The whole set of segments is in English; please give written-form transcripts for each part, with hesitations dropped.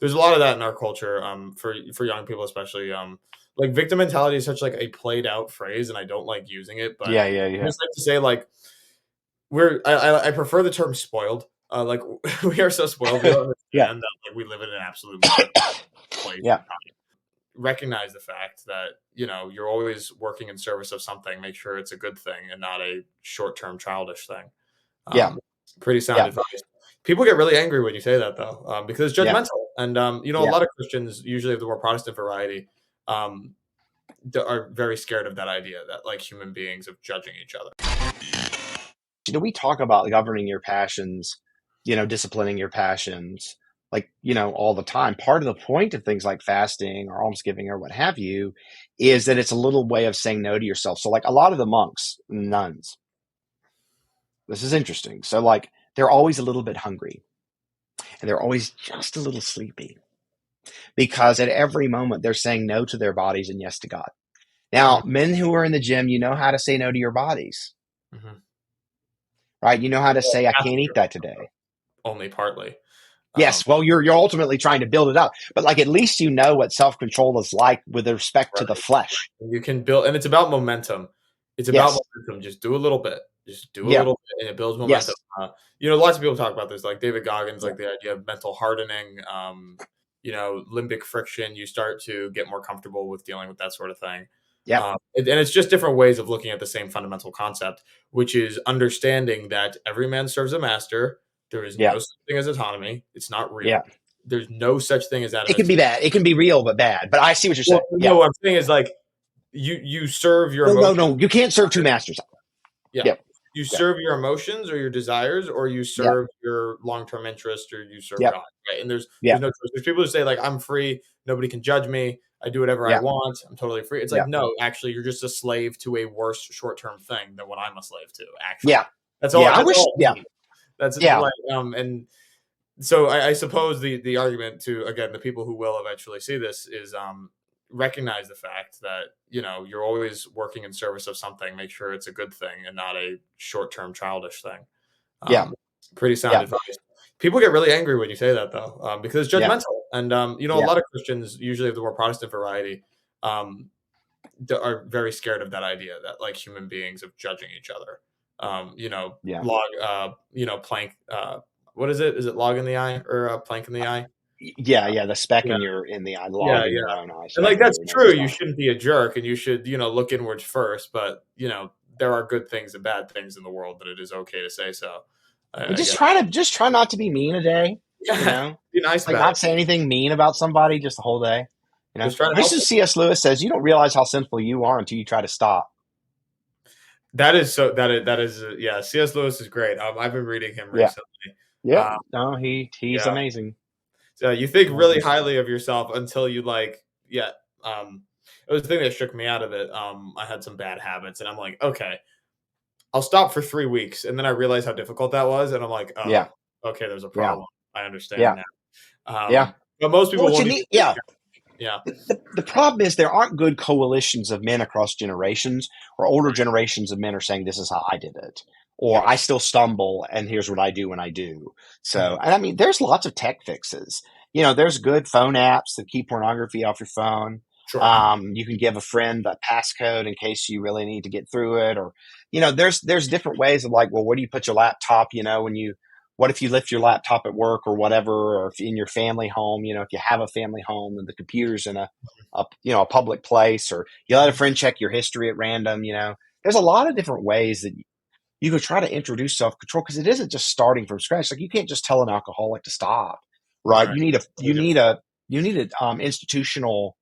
there's a lot of that in our culture, for young people especially. Like victim mentality is such like a played out phrase, and I don't like using it, but Yeah, yeah, I yeah. just like to say like I prefer the term spoiled. Like we are so spoiled, we don't Yeah, understand that like we live in an absolute miserable place. yeah, Recognize the fact that you're always working in service of something. Make sure it's a good thing and not a short-term childish thing. yeah, Um, Pretty sound yeah, advice. People get really angry when you say that, though, because it's yeah, judgmental. And a yeah. lot of Christians, usually of the more Protestant variety, um, are very scared of that idea that like human beings of judging each other. We talk about governing your passions, disciplining your passions, like, all the time. Part of the point of things like fasting or almsgiving or what have you is that it's a little way of saying no to yourself. So, like, a lot of the monks, nuns, this is interesting. So, like, they're always a little bit hungry and they're always just a little sleepy because at every moment they're saying no to their bodies and yes to God. Now, men who are in the gym, you know how to say no to your bodies, Mm-hmm. right? You know how to Well, say, I can't eat that today. only partly. Yes, well, you're ultimately trying to build it up, but like at least you know what self-control is like with respect to the Right. flesh. You can build, and it's about momentum. It's about Yes, momentum. Just do a little bit. Just do a yeah, little bit, and it builds momentum. yes, Lots of people talk about this, like David Goggins, yeah, like the idea of mental hardening. Limbic friction. You start to get more comfortable with dealing with that sort of thing. yeah, And it's just different ways of looking at the same fundamental concept, which is understanding that every man serves a master. There is yeah, no such thing as autonomy. It's not yeah. real. There's no such thing as It can be atomistic. bad. It can be real, but bad. But I see what you're Well, saying. Yeah. no, what I'm saying is like you serve your No, no, emotions. no. You can't serve two masters. Yeah. Yeah, You yeah, serve your emotions or your desires, or you yeah, serve your long-term interest, or you serve yeah, God, right? And there's yeah, no choice. There's people who say like I'm free, nobody can judge me, I do whatever I yeah, want, I'm totally free. It's yeah, like no, actually, you're just a slave to a worse short-term thing than what I'm a slave to. Actually, yeah, that's all. yeah. I That's wish. all it Yeah, means. That's yeah, like and so I suppose the argument to again the people who will eventually see this is recognize the fact that you're always working in service of something. Make sure it's a good thing and not a short-term childish thing. yeah, Um, Pretty sound yeah, advice. People get really angry when you say that though, because it's yeah, judgmental. And a yeah, lot of Christians, usually of the more Protestant variety, um, are very scared of that idea that like human beings of judging each other. yeah. Plank. What is it? Is it log in the eye or plank in the eye? Yeah, yeah. The speck Yeah, in the eye, the yeah, log in yeah. your own eye, And speck like in that's your true. neighbor's You eye. shouldn't be a jerk, and you should look inwards first. But there are good things and bad things in the world that it is okay to say so. And I guess. just try not to be mean a day. You Yeah, know, be nice like about not it. say anything mean about somebody just the whole day. Just try to This help is them. C.S. Lewis says you don't realize how sinful you are until you try to stop. That is so. That is yeah. C.S. Lewis is great. I've been reading him Yeah. recently. Yep. Um, No, he's yeah. amazing. So you think really Amazing. highly of yourself until you like yeah. Um, it was the thing that shook me out of it. I had some bad habits, and I'm like, okay, I'll stop for 3 weeks, and then I realized how difficult that was, and I'm like, Yeah. oh, okay, there's a Yeah. problem. I understand Yeah. now. Yeah. But most Well, people what you won't even. need, yeah. Yeah. The problem is there aren't good coalitions of men across generations, or older generations of men are saying this is how I did it, or Yeah. I still stumble and here's what I do when I do. So, Mhm. and I mean, there's lots of tech fixes. There's good phone apps that keep pornography off your phone. Sure. You can give a friend a passcode in case you really need to get through it, or there's different ways of like, well, where do you put your laptop? What if you lift your laptop at work or whatever, or if in your family home, if you have a family home and the computer's in a public place, or you let a friend check your history at random. There's a lot of different ways that you could try to introduce self-control, because it isn't just starting from scratch. Like, you can't just tell an alcoholic to stop, right? Right. You need a Totally different. institutional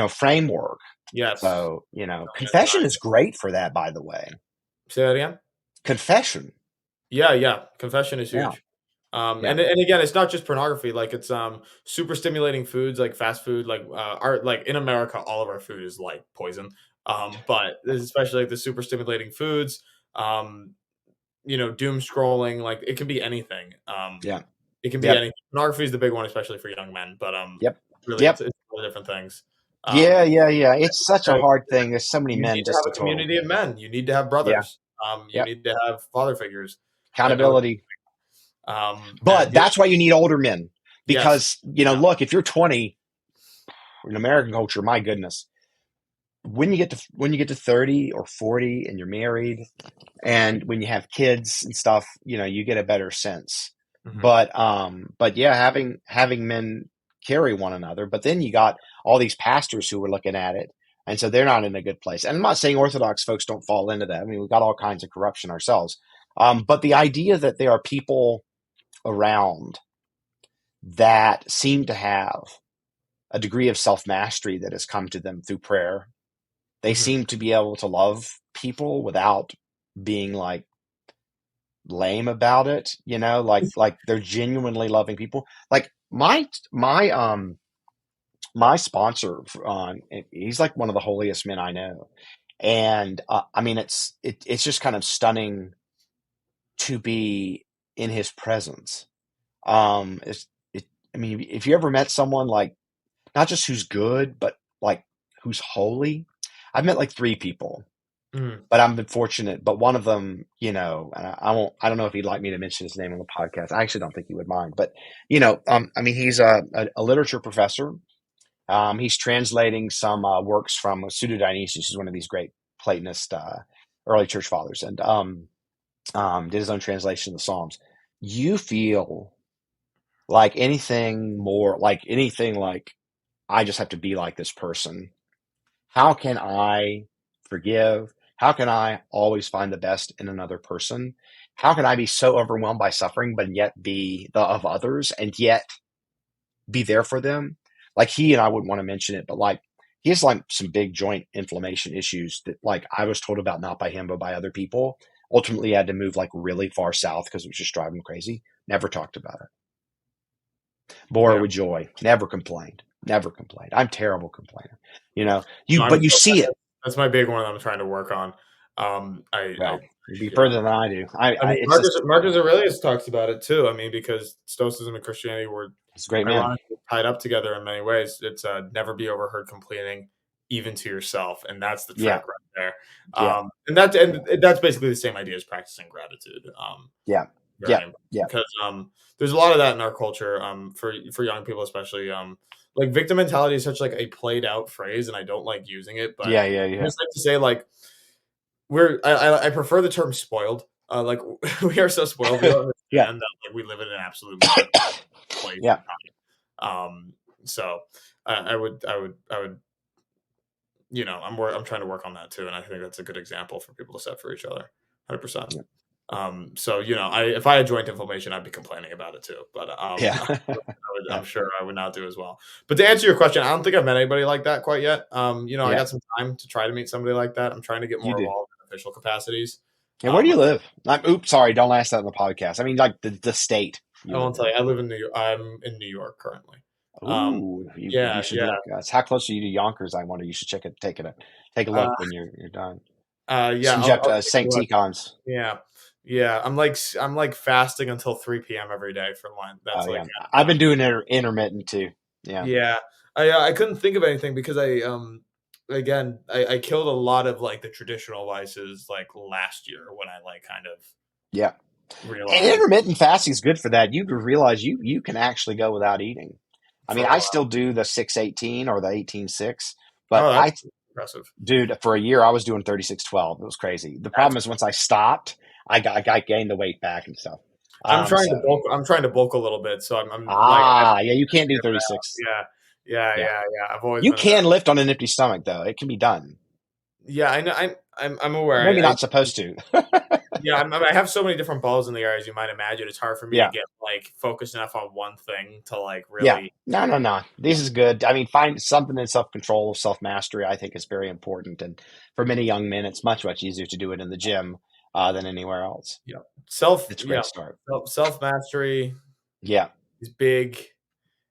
framework. Yes. So Yes, and confession is great for that, by the way. say that again. Confession. Yeah, yeah. Confession is Yeah, huge. yeah, And again, it's not just pornography. Like it's super stimulating foods like fast food. Like our like in America, all of our food is like poison. But especially like the super stimulating foods. Um, doom scrolling. Like it can be anything. yeah, It can be yep, anything. Pornography is the big one, especially for young men. But yep, really, yep. it's a lot of different things. Yeah, Um, yeah, yeah. It's such a so hard thing. There's so many you men need to have just a a total. community of men. You need to have Yeah, brothers. You yep. need to have father figures that know. Accountability. And But that's why you need older men, Yes. Because, Yeah. look, if you're 20 in American culture, my goodness, when you get to 30 or 40 and you're married and when you have kids and stuff, you get a better sense. Mhm. But yeah, having men carry one another, but then you got all these pastors who were looking at it, and so they're not in a good place. And I'm not saying Orthodox folks don't fall into that. I mean, we've got all kinds of corruption ourselves. But the idea that there are people around that seem to have a degree of self mastery that has come to them through prayer. They Mhm. seem to be able to love people without being like lame about it, like they're genuinely loving people. Like my sponsor he's like one of the holiest men I know. And I mean it's just kind of stunning to be in his presence. It's it I mean, if you ever met someone like not just who's good, but like who's holy. I've met like three people, Mhm. but I've been fortunate. But one of them, and I don't know if he'd like me to mention his name on the podcast. I actually don't think he would mind. But I mean, he's a literature professor. He's translating some works from Pseudo Dionysius, who's one of these great Platonist early church fathers, and did his own translation of the Psalms. You feel like anything like I just have to be like this person. How can I forgive? How can I always find the best in another person? How can I be so overwhelmed by suffering, but yet be the of others and yet be there for them? Like he and I wouldn't want to mention it, but like he has like some big joint inflammation issues that like I was told about not by him, but by other people. Ultimately, he had to move like really far south because it was just driving him crazy. Never talked about it. Bore Yeah. with joy. Never complained. Never complained. I'm a terrible complainer. No, But you see it. that's my big one that I'm trying to work on. I Well, you'd be yeah. further than I do. I mean, It's just, Marcus Aurelius talks about it too. I mean, because Stoicism and Christianity were it's a great man. ironically tied up together in many ways. It's never be overheard complaining, even to yourself, and that's the Yeah, trick right there. yeah, And that's basically the same idea as practicing gratitude. yeah, Very yeah, important yeah, because there's a lot of that in our culture. For young people especially. Like victim mentality is such like a played out phrase, and I don't like using it, but yeah, yeah, I yeah, just like to say like I prefer the term spoiled. Like we are so spoiled, we don't yeah, understand that like we live in an absolute miserable place yeah, and time. So I would I'm trying to work on that too, and I think that's a good example for people to set for each other, 100%. yeah, So I if I had joint inflammation, I'd be complaining about it too, but yeah, I'm yeah, sure I would not do as well. But to answer your question, I don't think I've met anybody like that quite yet. I yeah. got some time to try to meet somebody like that. I'm trying to get You more do. involved in official capacities. And where do Um, you live? Oops, sorry, don't ask that on the podcast. I mean, like the state I you live won't tell you. in. I live in New York. I'm in New York currently. Um, Ooh, you yeah, should yeah, look. How close are you to Yonkers? I wonder. You should take a uh, look when you're done. yeah. Send you up I'll to take a St. look. Ticon's. Yeah, yeah. I'm like fasting until 3 p.m. every day for Lent. Oh That's like yeah, I've been I'm doing intermittent too. Yeah, yeah. I couldn't think of anything because again I killed a lot of like the traditional vices like last year when I like kind of yeah. And realized intermittent fasting is good for that. You realize you can actually go without eating. I for mean, a I while. still do the 6-18 or the 18-6, but Oh, that's impressive. dude, for a year I was doing 36-12. It was crazy. The That's problem is once I stopped, I gained the weight back and stuff. I'm trying to So bulk. I'm trying to bulk a little bit, so I'm like I have to yeah, you can't do figure it out. 36. Yeah, yeah, Yeah, yeah, yeah. I've always you been a bit. can lift on an empty stomach though. It can be done. Yeah, I know. I'm aware. Maybe not supposed to. Yeah, I have so many different balls in the air as you might imagine. It's hard for me to Yeah. get like focused enough on one thing to like Yeah. really. No, no, no. This is good. I mean, find something in self control, self mastery, I think is very important. And for many young men, it's much, much easier to do it in the gym than anywhere else. Yeah. It's a Yeah, great start. self mastery Yeah. is big.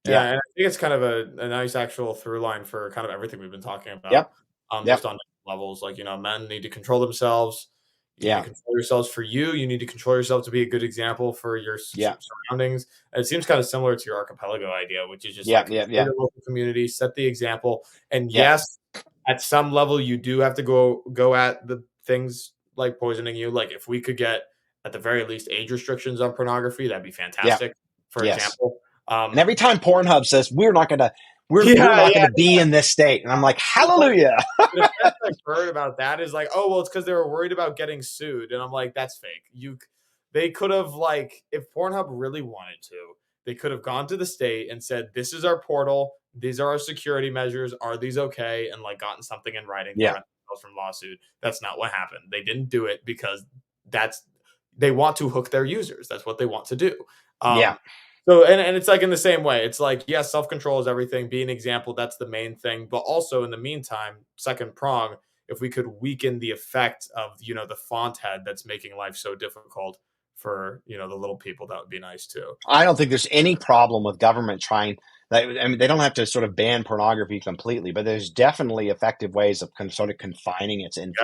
Yeah. And I think it's kind of a nice actual through line for kind of everything we've been talking about, Yep. just Yep. on different levels. Like, men need to control themselves. You need to Yeah. control yourselves for you. You need to control yourself to be a good example for your Yeah. surroundings. And it seems kind of similar to your archipelago idea, which is just Yeah. like Yeah. control Yeah. your local community, set the example. And Yeah. yes, at some level, you do have to go at the things like poisoning you. Like if we could get at the very least age restrictions on pornography, that'd be Yeah. fantastic. For Yes. example, And every time Pornhub says we're Yeah, not yeah. gonna be in this state, and I'm like, The best hallelujah. the best I've heard about that is like, "Oh, well, it's because they were worried about getting sued," and I'm like, "That's fake." They could have, like, if Pornhub really wanted to, they could have gone to the state and said, "This is our portal. These are our security measures. Are these okay?" And, like, gotten something in writing to Yeah, prevent themselves from lawsuit. That's not what happened. They didn't do it because that's they want to hook their users. That's what they want to do. yeah. Um, so and it's like in the same way. It's like, yes, self-control is everything. Be an example, that's the main thing. But also in the meantime, second prong, if we could weaken the effect of, the font head that's making life so difficult for, the little people, that would be nice too. I don't think there's any problem with government trying. I mean, they don't have to sort of ban pornography completely, but there's definitely effective ways of sort of confining its influence.